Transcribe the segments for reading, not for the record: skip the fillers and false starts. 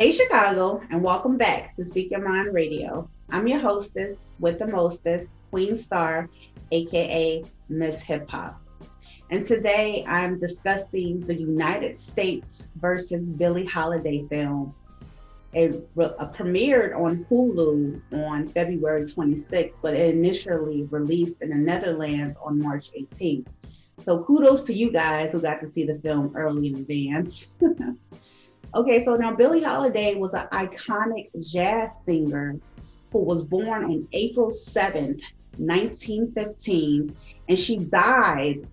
Hey, Chicago, and welcome back to Speak Your Mind Radio. I'm your hostess with the mostest, Queen Star, aka Miss Hip Hop. And today I'm discussing the United States versus Billie Holiday film. It premiered on Hulu on February 26th, but it initially released in the Netherlands on March 18th. So kudos to you guys who got to see the film early in advance. Okay, so now Billie Holiday was an iconic jazz singer who was born on April 7th, 1915, and she died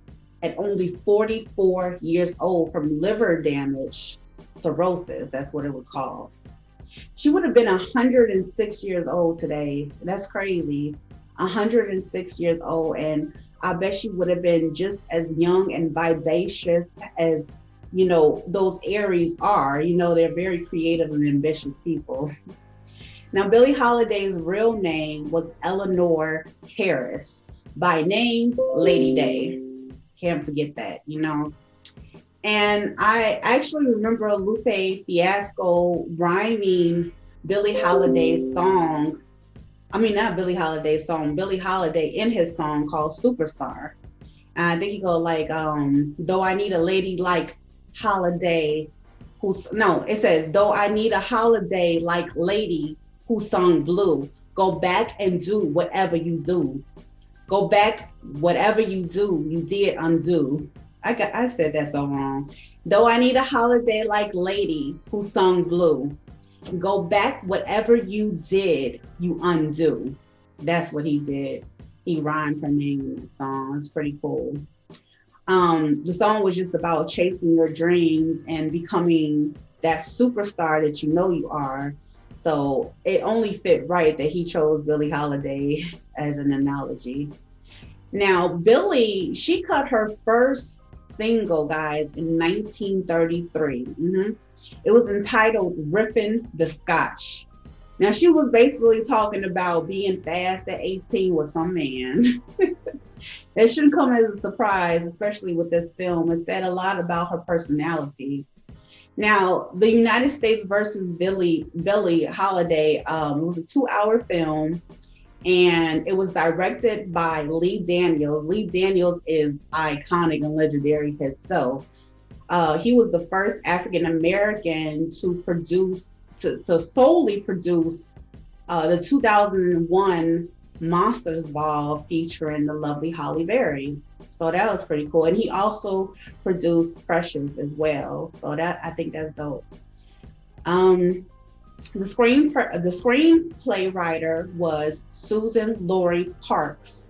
at only 44 years old from liver damage, cirrhosis, that's what it was called. She would have been 106 years old today. That's crazy. 106 years old, and I bet she would have been just as young and vivacious as those Aries are. They're very creative and ambitious people. Now, Billie Holiday's real name was Eleanor Harris, by name Lady Day. Can't forget that. And I actually remember Lupe Fiasco rhyming Billie Holiday's song. I mean, not Billie Holiday's song, Billie Holiday in his song called Superstar. And I think he go like, though I need a lady like Holiday it says, though I need a holiday like Lady who sung blue, go back and do whatever you do. Go back, whatever you do, you did undo. I said that so wrong. Though I need a holiday like Lady who sung blue, go back, whatever you did, you undo. That's what he did. He rhymed her name in the song. It's pretty cool. The song was just about chasing your dreams and becoming that superstar that you know you are. So it only fit right that he chose Billie Holiday as an analogy. Now, Billie, she cut her first single, guys, in 1933. It was entitled Rippin' the Scotch. Now, she was basically talking about being fast at 18 with some man. That shouldn't come as a surprise, especially with this film. It said a lot about her personality. Now, the United States versus Billie Holiday, it was a 2-hour film, and it was directed by Lee Daniels. Lee Daniels is iconic and legendary himself. He was the first African American to solely produce the 2001 Monsters Ball featuring the lovely Halle Berry. So that was pretty cool. And he also produced Precious as well. So I think that's dope. The screenplay writer was Suzan-Lori Parks.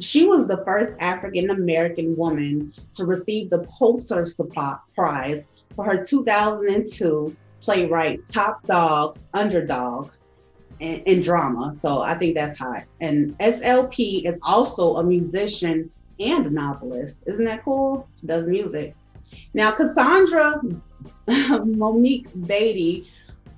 She was the first African American woman to receive the Pulitzer Prize for her 2002 playwright Top Dog, Underdog, in drama. So I think that's hot. And SLP is also a musician and a novelist. Isn't that cool? Does music. Now, Cassandra Monique Beatty,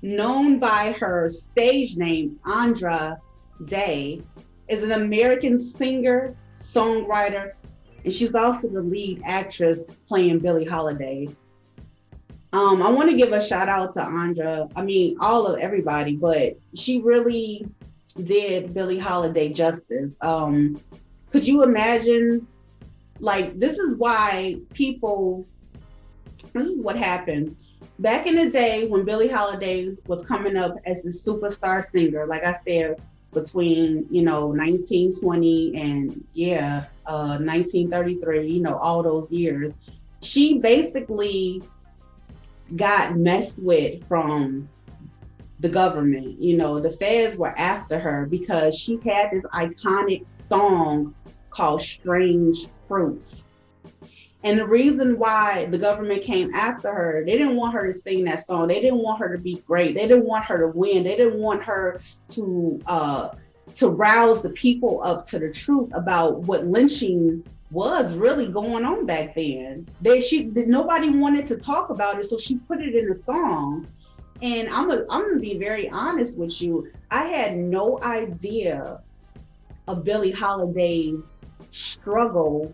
known by her stage name Andra Day, is an American singer, songwriter, and she's also the lead actress playing Billie Holiday. I want to give a shout out to Andra. I mean, everybody, but she really did Billie Holiday justice. Could you imagine? Like, this is what happened. Back in the day when Billie Holiday was coming up as the superstar singer, like I said, between 1920 and 1933, all those years, she basically got messed with from the government. The feds were after her because she had this iconic song called Strange Fruits. And the reason why the government came after her, they didn't want her to sing that song. They didn't want her to be great. They didn't want her to win. They didn't want her to rouse the people up to the truth about what lynching was really going on back then. Nobody wanted to talk about it, so she put it in a song. And I'm gonna be very honest with you. I had no idea of Billie Holiday's struggle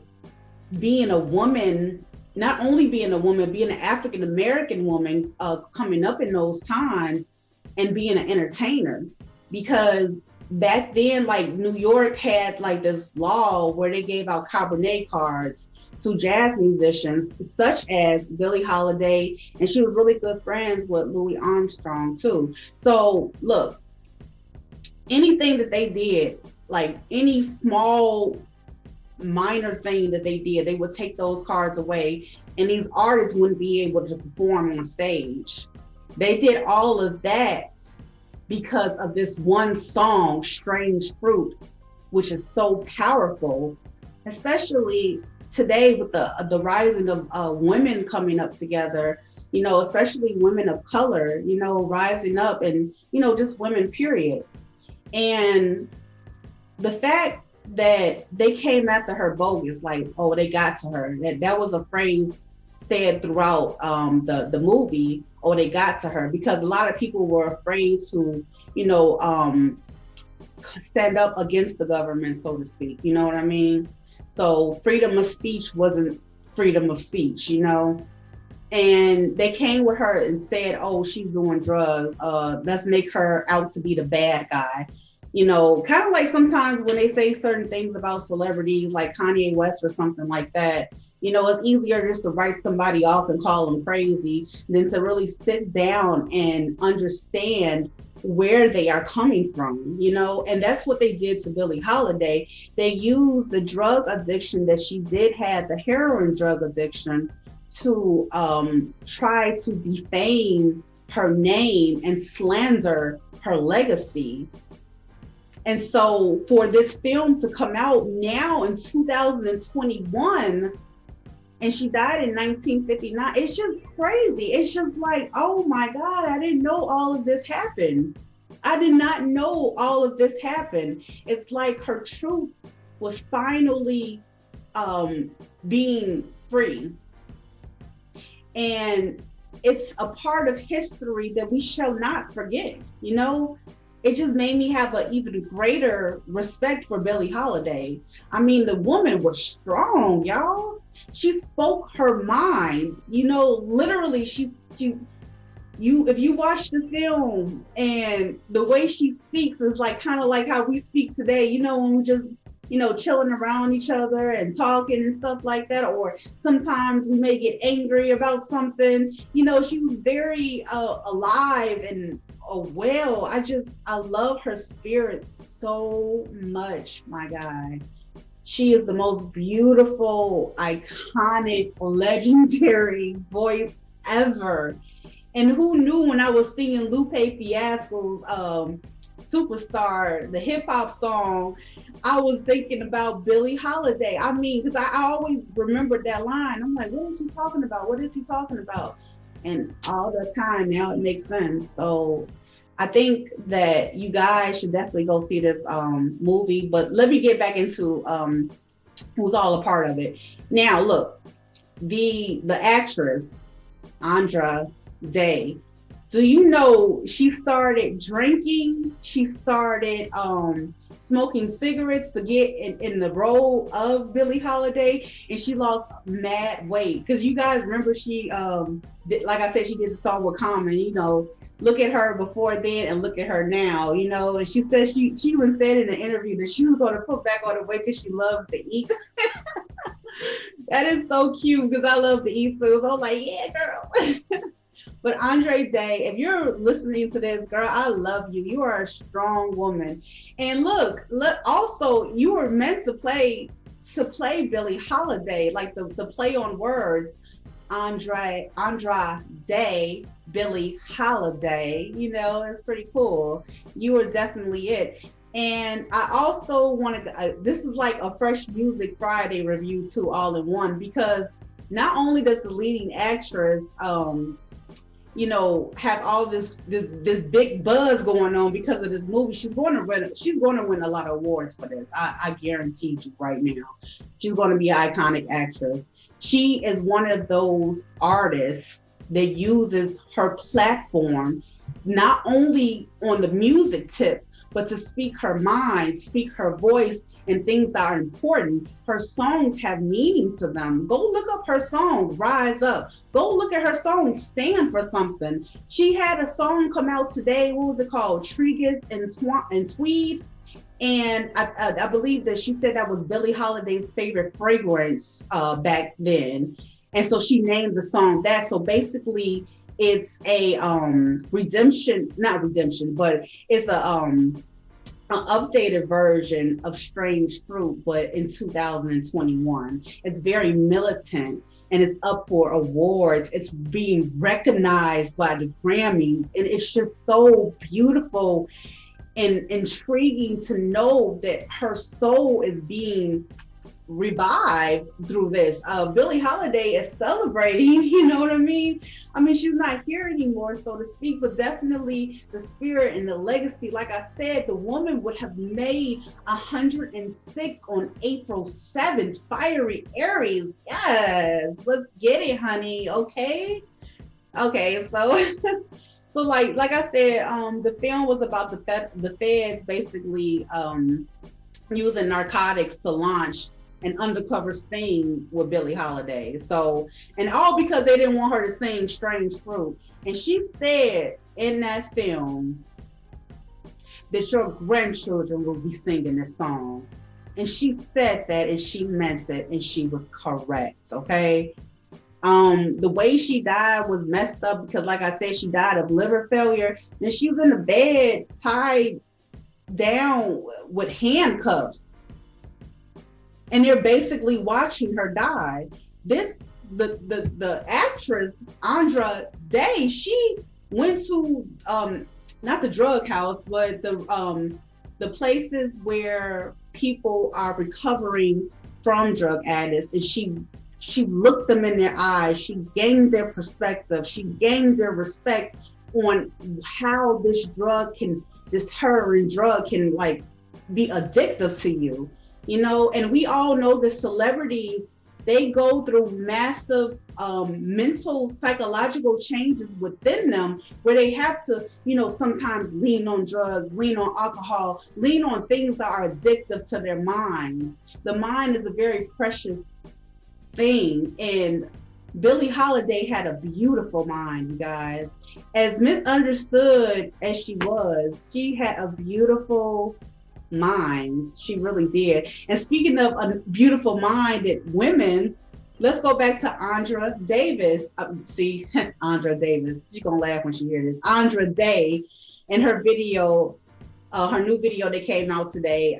being a woman not only being a woman, being an African American woman, coming up in those times and being an entertainer. Because back then, like New York had like this law where they gave out Cabernet cards to jazz musicians, such as Billie Holiday, and she was really good friends with Louis Armstrong too. So look, anything that they did, like any small minor thing that they did, they would take those cards away and these artists wouldn't be able to perform on stage. They did all of that because of this one song, Strange Fruit, which is so powerful, especially today with the rising of women coming up together, you know, especially women of color, you know, rising up, and, you know, just women, period. And the fact that they came after her bogus, like, oh, they got to her. That was a phrase said throughout the movie, oh, they got to her, because a lot of people were afraid to, you know, stand up against the government, so to speak. You know what I mean? So freedom of speech wasn't freedom of speech, you know? And they came with her and said, oh, she's doing drugs. Let's make her out to be the bad guy. You know, kind of like sometimes when they say certain things about celebrities like Kanye West or something like that, you know, it's easier just to write somebody off and call them crazy than to really sit down and understand where they are coming from, you know. And that's what they did to Billie Holiday. They used the drug addiction that she did have, the heroin drug addiction, to try to defame her name and slander her legacy. And so for this film to come out now in 2021, and she died in 1959, it's just crazy. It's just like, oh my God, I didn't know all of this happened. I did not know all of this happened. It's like her truth was finally being free. And it's a part of history that we shall not forget, you know? It just made me have an even greater respect for Billie Holiday. I mean, the woman was strong, y'all. She spoke her mind, you know, literally if you watch the film and the way she speaks is like kind of like how we speak today, you know, when we just, you know, chilling around each other and talking and stuff like that, or sometimes we may get angry about something, you know. She was very alive and well. I love her spirit so much, my guy. She is the most beautiful, iconic, legendary voice ever. And who knew, when I was singing Lupe Fiasco's Superstar, the hip hop song, I was thinking about Billie Holiday. I mean, because I always remembered that line. I'm like, what is he talking about? What is he talking about? And all the time now it makes sense. So I think that you guys should definitely go see this movie. But let me get back into who's all a part of it. Now, look, the actress, Andra Day, do you know she started drinking? She started smoking cigarettes to get in the role of Billie Holiday, and she lost mad weight. Because you guys remember she, like I said, she did the song with Common, you know, look at her before then and look at her now, you know. And she said she even said in an interview that she was going to put back on the weight because she loves to eat. That is so cute, because I love to eat too. So I'm like, yeah, girl. But Andra Day, if you're listening to this, girl, I love you. You are a strong woman. And look, also, you were meant to play Billie Holiday, like the play on words, Andra Day, Billie Holiday. You know, it's pretty cool. You were definitely it. And I also wanted to, this is like a Fresh Music Friday review too, all in one, because not only does the leading actress, you know, have all this big buzz going on because of this movie, she's going to win a lot of awards for this. I guarantee you right now. She's going to be an iconic actress. She is one of those artists that uses her platform not only on the music tip, but to speak her mind, speak her voice, and things that are important. Her songs have meaning to them. Go look up her song, Rise Up. Go look at her song, Stand for Something. She had a song come out today. What was it called? Triggers and Tweed. And I believe that she said that was Billie Holiday's favorite fragrance back then. And so she named the song that. So basically, it's a not redemption, but it's an updated version of Strange Fruit, but in 2021. It's very militant and it's up for awards. It's being recognized by the Grammys, and it's just so beautiful and intriguing to know that her soul is being revived through this. Billie Holiday is celebrating, you know what I mean? I mean, she's not here anymore, so to speak, but definitely the spirit and the legacy. Like I said, the woman would have made 106 on April 7th. Fiery Aries. Yes, let's get it, honey. Okay, so so like I said, the film was about the feds basically using narcotics to launch an undercover sting with Billie Holiday. So, and all because they didn't want her to sing Strange Fruit. And she said in that film that your grandchildren will be singing this song. And she said that, and she meant it, and she was correct, okay? The way she died was messed up because, like I said, she died of liver failure, and she was in the bed tied down with handcuffs. And they're basically watching her die. The actress Andra Day, she went to not the drug house, but the places where people are recovering from drug addicts, and she looked them in their eyes. She gained their perspective. She gained their respect on how this heroin drug can like be addictive to you. You know, and we all know that celebrities, they go through massive mental, psychological changes within them where they have to, you know, sometimes lean on drugs, lean on alcohol, lean on things that are addictive to their minds. The mind is a very precious thing. And Billie Holiday had a beautiful mind, you guys. As misunderstood as she was, she had a beautiful mind. She really did. And speaking of a beautiful minded women, let's go back to Andra Davis. Andra Davis, she's gonna laugh when she hears this. Andra Day, in her video, her new video that came out today,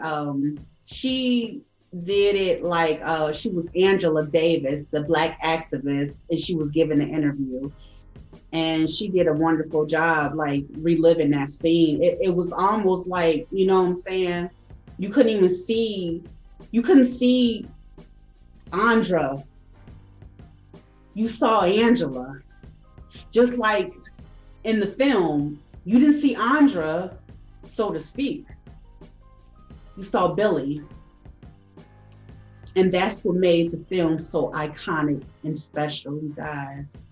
she did it like she was Angela Davis, the Black activist, and she was giving an interview. And she did a wonderful job, like reliving that scene. It was almost like, you know what I'm saying? You couldn't see Andra. You saw Angela. Just like in the film, you didn't see Andra, so to speak. You saw Billie. And that's what made the film so iconic and special, you guys.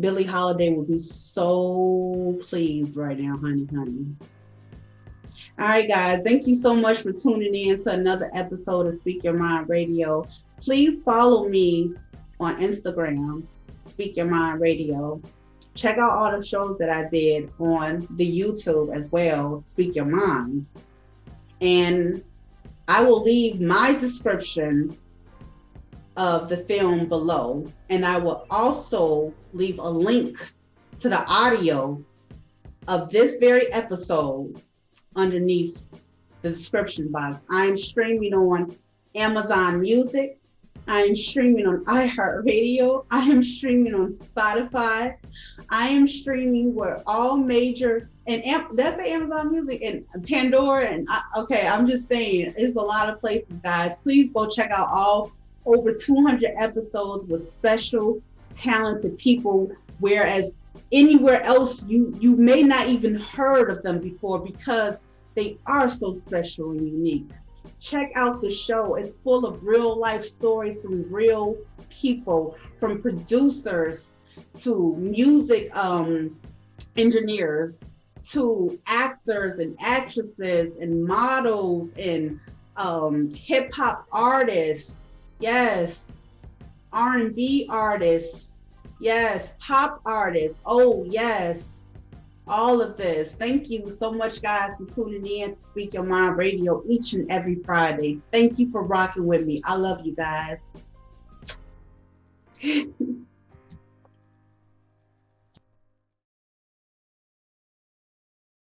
Billie Holiday will be so pleased right now, honey. All right, guys, thank you so much for tuning in to another episode of Speak Your Mind Radio. Please follow me on Instagram, Speak Your Mind Radio. Check out all the shows that I did on the YouTube as well, Speak Your Mind. And I will leave my description of the film below, and I will also leave a link to the audio of this very episode underneath the description box. I am streaming on Amazon Music. I am streaming on iHeartRadio. I am streaming on Spotify. I am streaming where all major, and that's Amazon Music and Pandora, and I'm just saying, it's a lot of places, guys. Please go check out all over 200 episodes with special, talented people, whereas anywhere else you may not even heard of them before because they are so special and unique. Check out the show. It's full of real life stories from real people, from producers to music engineers to actors and actresses and models and hip hop artists, yes, R&B artists, yes, pop artists. Oh, yes, all of this. Thank you so much, guys, for tuning in to Speak Your Mind Radio each and every Friday. Thank you for rocking with me. I love you guys.